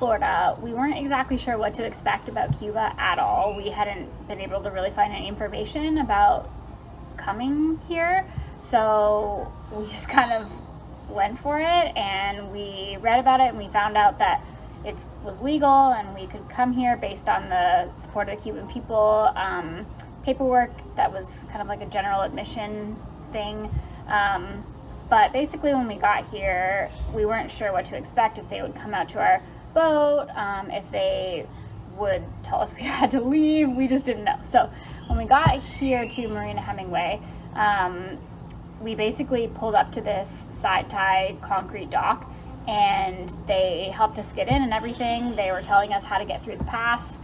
Florida, we weren't exactly sure what to expect about Cuba at all. We hadn't been able to really find any information about coming here, so we just kind of went for it, and we read about it, and we found out that it was legal and we could come here based on the support of the Cuban people, paperwork that was kind of like a general admission thing. But basically when we got here, we weren't sure what to expect, if they would come out to our boat, if they would tell us we had to leave. We just didn't know. So when we got here to Marina Hemingway, we basically pulled up to this side-tie concrete dock, and they helped us get in and everything. They were telling us how to get through the pass.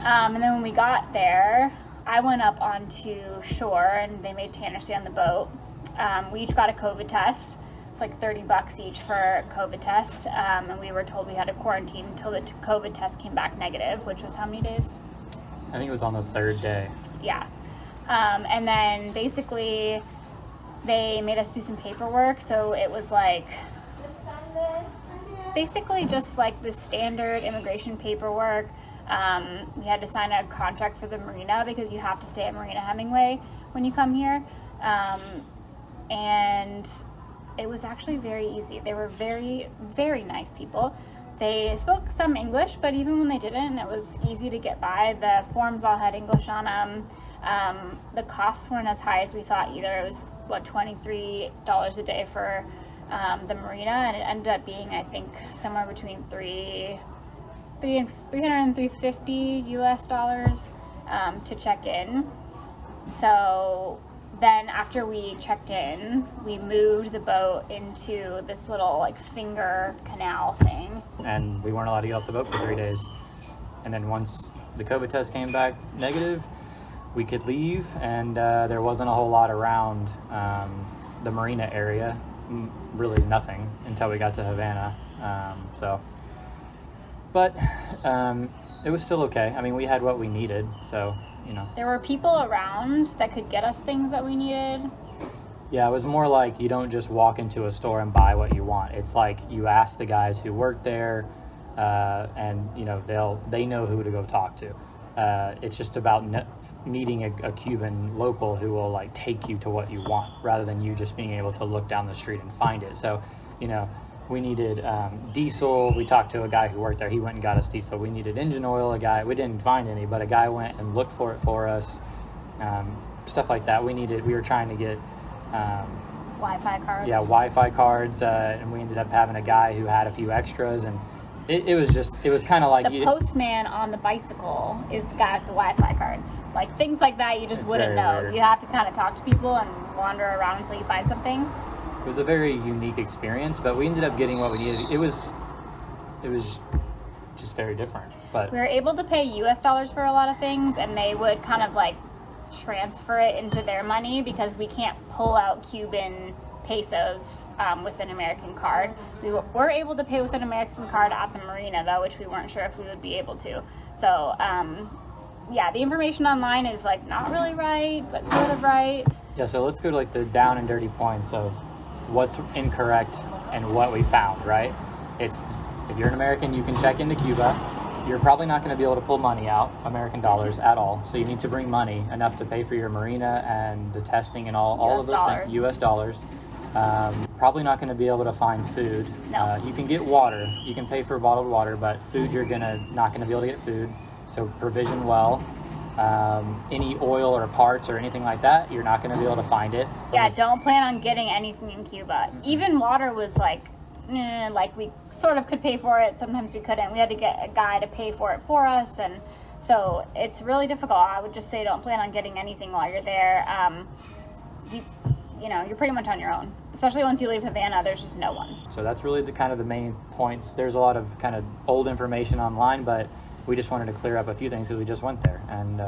And then when we got there, I went up onto shore, and they made Tanner stay on the boat. We each got a COVID test. It's like $30 each for a COVID test. And we were told we had to quarantine until the COVID test came back negative, which was how many days? I think it was on the 3rd day. Yeah. And then basically they made us do some paperwork. So it was like basically just like the standard immigration paperwork. We had to sign a contract for the marina because you have to stay at Marina Hemingway when you come here. And it was actually very easy. They were very, very nice people. They spoke some English, but even when they didn't, it was easy to get by. The forms all had English on them. The costs weren't as high as we thought either. It was, $23 a day for the marina, and it ended up being, I think, somewhere between $300 and $350 US dollars to check in. So then after we checked in, we moved the boat into this little like finger canal thing. And we weren't allowed to get off the boat for 3 days. And then once the COVID test came back negative, we could leave, and there wasn't a whole lot around the marina area. Really nothing until we got to Havana. But it was still okay. I mean, we had what we needed, so, you know. There were people around that could get us things that we needed. Yeah, it was more like you don't just walk into a store and buy what you want. It's like you ask the guys who work there, and, you know, they know who to go talk to. It's just about meeting a Cuban local who will, like, take you to what you want, rather than you just being able to look down the street and find it. So, you know, we needed diesel. We talked to a guy who worked there. He went and got us diesel. We needed engine oil. We didn't find any, but a guy went and looked for it for us. Stuff like that. We were trying to get Wi-Fi cards. Yeah, Wi-Fi cards, and we ended up having a guy who had a few extras, and it was kind of like the postman on the bicycle is the guy with the Wi-Fi cards. Like things like that, you just wouldn't know. Weird. You have to kind of talk to people and wander around until you find something. It was a very unique experience, but we ended up getting what we needed. It was just very different. But we were able to pay US dollars for a lot of things, and they would kind of like transfer it into their money because we can't pull out Cuban pesos with an American card. We were able to pay with an American card at the marina though, which we weren't sure if we would be able to. So yeah, the information online is like not really right, but sort of right. Yeah, so let's go to like the down and dirty points of what's incorrect and what we found, right? It's, if you're an American, you can check into Cuba. You're probably not going to be able to pull money out, American dollars, at all. So you need to bring money enough to pay for your marina and the testing and all of those things, US dollars. Probably not going to be able to find food. No. You can get water. You can pay for bottled water, but food, you're not going to be able to get food. So provision well. Any oil or parts or anything like that, you're not going to be able to find it. Yeah, don't plan on getting anything in Cuba. Even water was like we sort of could pay for it. Sometimes we couldn't. We had to get a guy to pay for it for us, and so it's really difficult. I would just say don't plan on getting anything while you're there. You're pretty much on your own. Especially once you leave Havana, there's just no one. So that's really the main points. There's a lot of kind of old information online, but we just wanted to clear up a few things because we just went there, and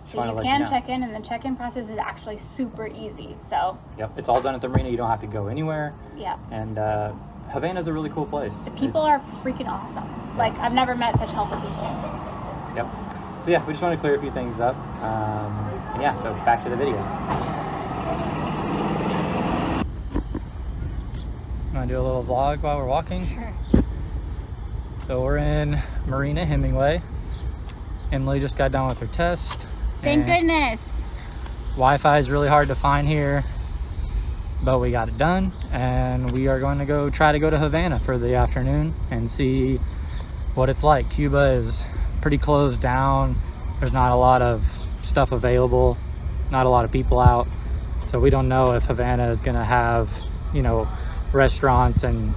so you can check in, and the check-in process is actually super easy. So yep, it's all done at the marina. You don't have to go anywhere. Yeah. And Havana's a really cool place. The people are freaking awesome. Yeah. Like, I've never met such helpful people. Yep. So yeah, we just want to clear a few things up. And yeah, so back to the video. Want to do a little vlog while we're walking? Sure. So So we're in Marina, Hemingway. Emily just got done with her test. Thank goodness. Wi-Fi is really hard to find here, but we got it done, and we are going to try to go to Havana for the afternoon and see what it's like. Cuba is pretty closed down. There's not a lot of stuff available, not a lot of people out. So we don't know if Havana is going to have, you know, restaurants and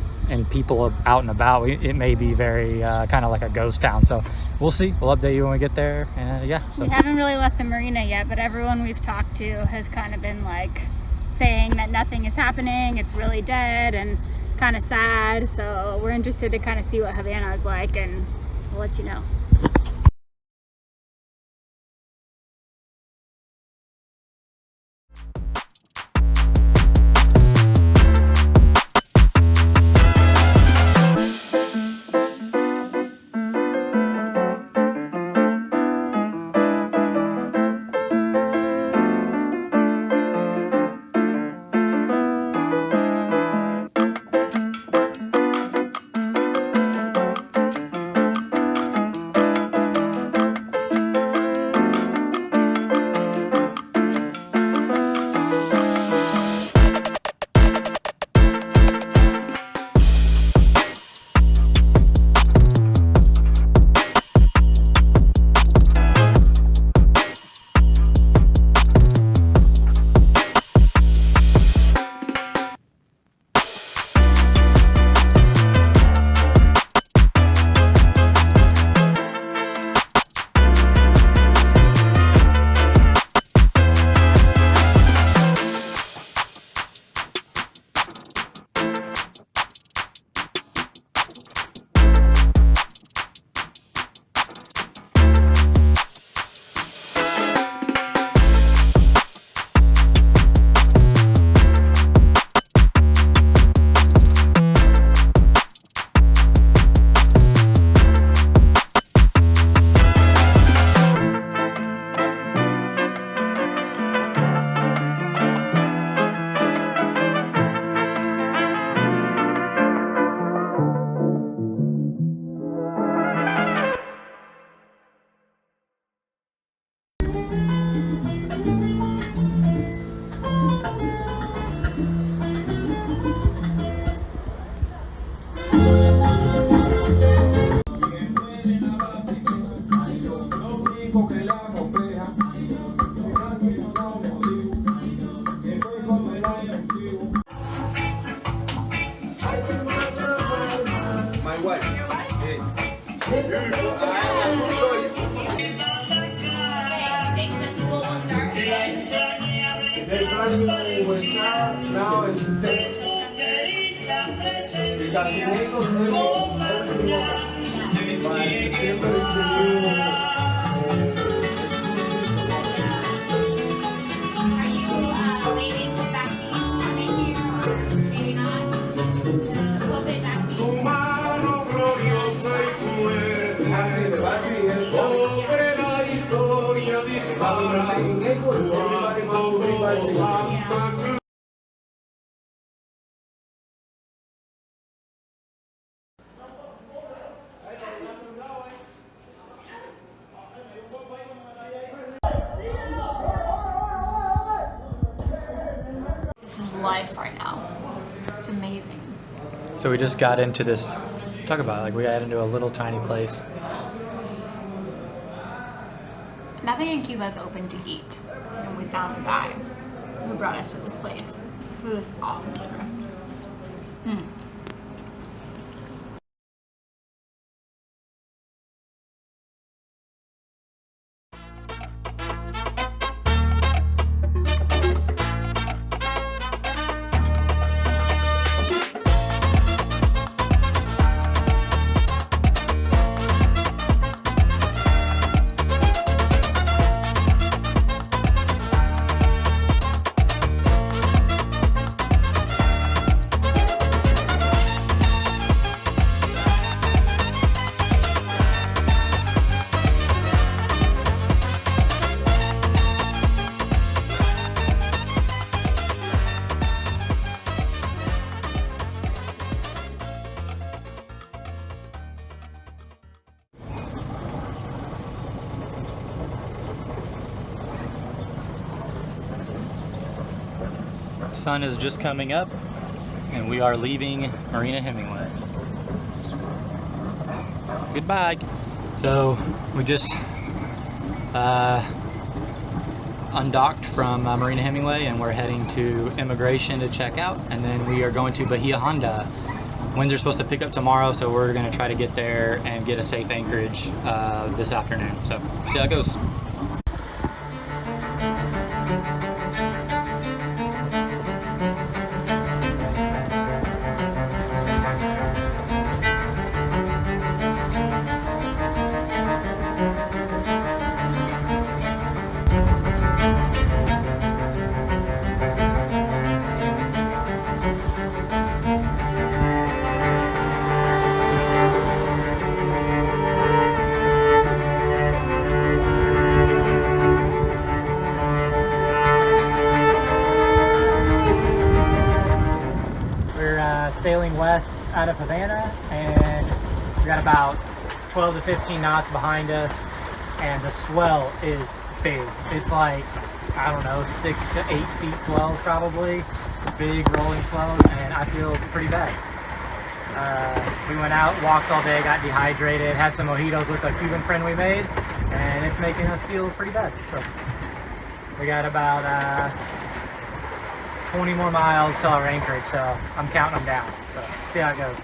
people out and about. It may be very kind of like a ghost town. So we'll see. We'll update you when we get there. And yeah. So. We haven't really left the marina yet, but everyone we've talked to has kind of been like saying that nothing is happening. It's really dead and kind of sad. So we're interested to kind of see what Havana is like, and we'll let you know. This is life right now. It's amazing. So we just got into this, talk about it, like we got into a little tiny place. Nothing in Cuba is open to eat. And we found a guy who brought us to this place. It was awesome dinner. Sun is just coming up and we are leaving Marina Hemingway. Goodbye. So we just undocked from Marina Hemingway and we're heading to immigration to check out, and then we are going to Bahia, Honda. Winds are supposed to pick up tomorrow, so we're going to try to get there and get a safe anchorage this afternoon. So see how it goes. Sailing west out of Havana, and we got about 12 to 15 knots behind us, and the swell is big. It's like, I don't know, 6 to 8 feet swells probably, big rolling swells, and I feel pretty bad. We went out, walked all day, got dehydrated, had some mojitos with a Cuban friend we made, and it's making us feel pretty bad. So we got about 20 more miles till our anchorage, so I'm counting them down. So see how it goes.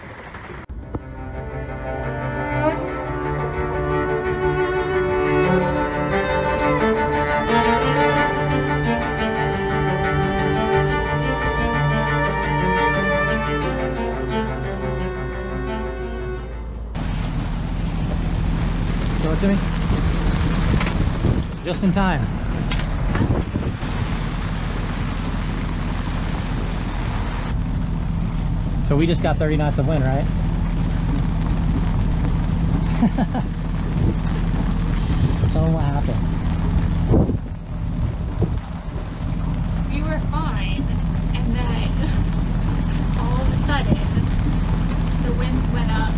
Show it to me. Just in time. So we just got 30 knots of wind, right? Tell them what happened. We were fine, and then all of a sudden the winds went up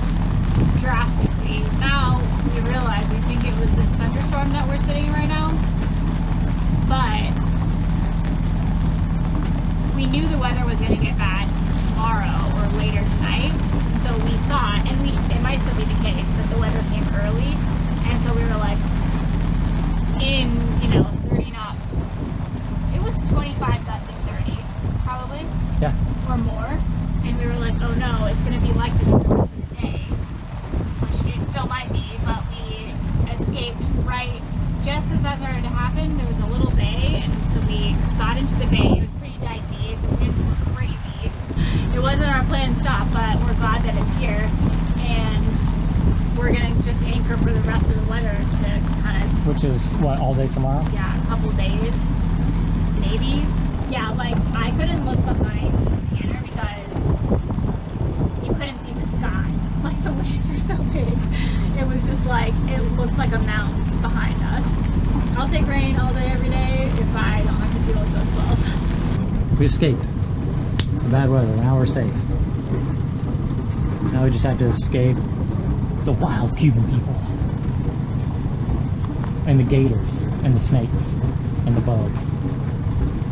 drastically. Now we realize we think it was this thunderstorm that we're sitting in right now, but we knew the weather was going to get bad tomorrow or later tonight, so we thought, and it might still be the case, that the weather came early, and so we were like, in 30 knot, it was 25 gusting 30 probably, Yeah, or more, and we were like, oh no, it's going to be like this for the rest of the day, which it still might be, but we escaped right just as that started to happen. There was a little bay, and so we got into the bay. It was pretty dicey, the winds were crazy. It wasn't our planned stop, but we're glad that it's here, and we're gonna just anchor for the rest of the weather to kind of. which is what, all day tomorrow? Yeah, a couple days, maybe. Yeah, like I couldn't look behind Tanner because you couldn't see the sky. Like the waves were so big, it was just like it looked like a mountain behind us. I'll take rain all day, every day if I don't have to deal with those swells. We escaped the bad weather. Now we're safe. Now we just have to escape the wild Cuban people. And the gators. And the snakes. And the bugs.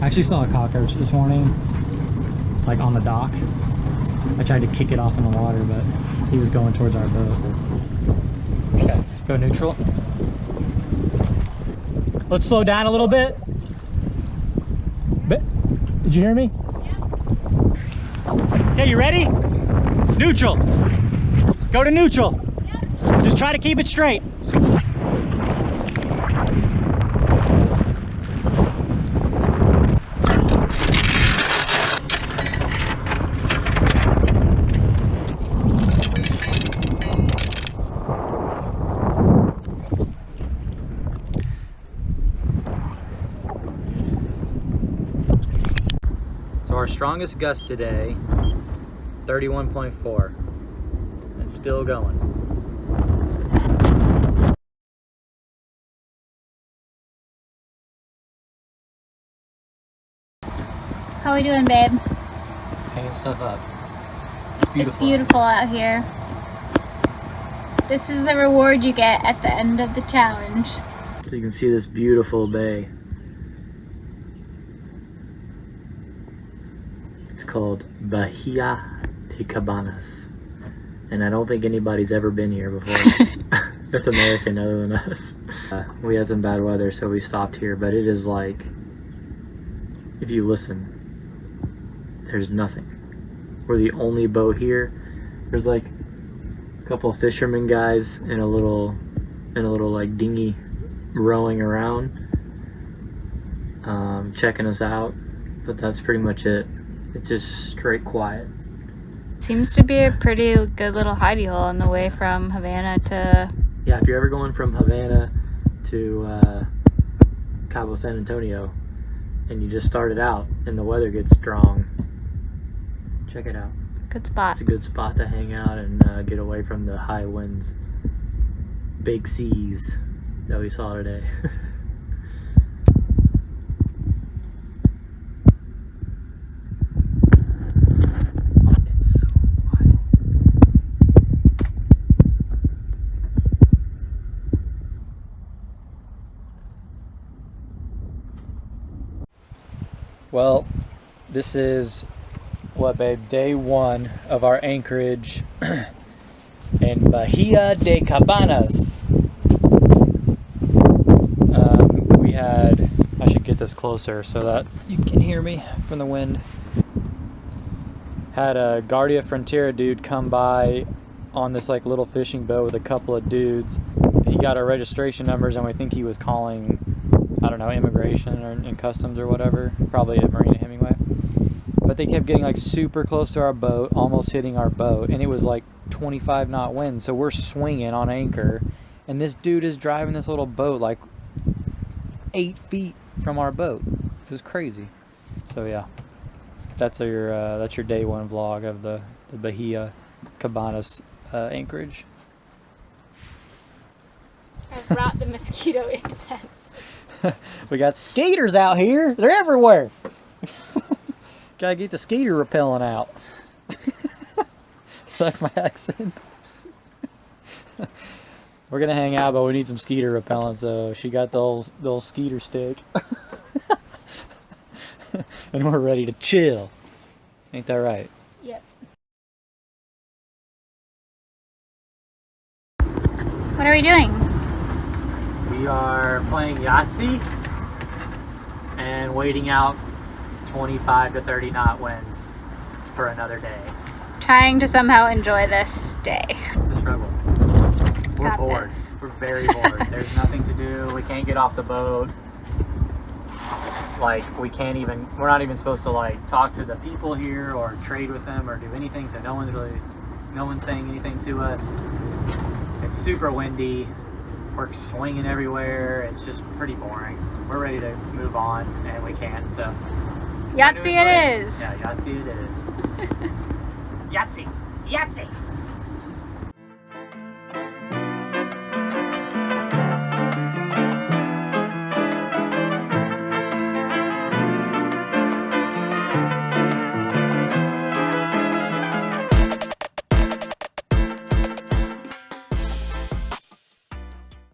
I actually saw a cockroach this morning. Like on the dock. I tried to kick it off in the water, but he was going towards our boat. Okay, go neutral. Let's slow down a little bit. Did you hear me? Okay, you ready? Neutral. Go to neutral. Just try to keep it straight. So our strongest gust today, 31.4, and still going. How we doing, babe? Hanging stuff up. It's beautiful. It's beautiful out here. This is the reward you get at the end of the challenge. So you can see this beautiful bay. called Bahia de Cabanas. And I don't think anybody's ever been here before. That's American other than us. We had some bad weather, so we stopped here, but it is like, if you listen, there's nothing. We're the only boat here. There's like a couple of fishermen guys in a little like dinghy rowing around, checking us out, but that's pretty much it. It's just straight quiet. Seems to be a pretty good little hidey hole on the way from Havana to... Yeah, if you're ever going from Havana to Cabo San Antonio and you just started out and the weather gets strong, check it out. Good spot. It's a good spot to hang out and get away from the high winds, big seas that we saw today. It's so quiet. Well, this is what, babe, day 1 of our anchorage in Bahia de Cabanas. We had, I should get this closer so that you can hear me from the wind. Had a Guardia Frontera dude come by on this like little fishing boat with a couple of dudes. He got our registration numbers and we think he was calling, I don't know, immigration or and customs or whatever, probably at Marina, Hemingway. But they kept getting like super close to our boat, almost hitting our boat, and it was like 25 knot wind, so we're swinging on anchor, and this dude is driving this little boat like 8 feet from our boat. It was crazy. So yeah, that's your day 1 vlog of the Bahia Cabanas anchorage. I brought the mosquito incense. We got skaters out here. They're everywhere. Gotta get the skeeter repellent out. Like my accent. We're gonna hang out, but we need some skeeter repellent, so she got the old skeeter stick. And we're ready to chill. Ain't that right? Yep. What are we doing? We are playing Yahtzee and waiting out 25 to 30 knot winds for another day. Trying to somehow enjoy this day. It's a struggle. We're Got bored. this. We're very bored. There's nothing to do. We can't get off the boat. Like, we're not even supposed to like talk to the people here or trade with them or do anything, so no one's saying anything to us. It's super windy. We're swinging everywhere. It's just pretty boring. We're ready to move on and we can't, so Yahtzee it is. Yeah, Yahtzee it is. Yahtzee! Yahtzee!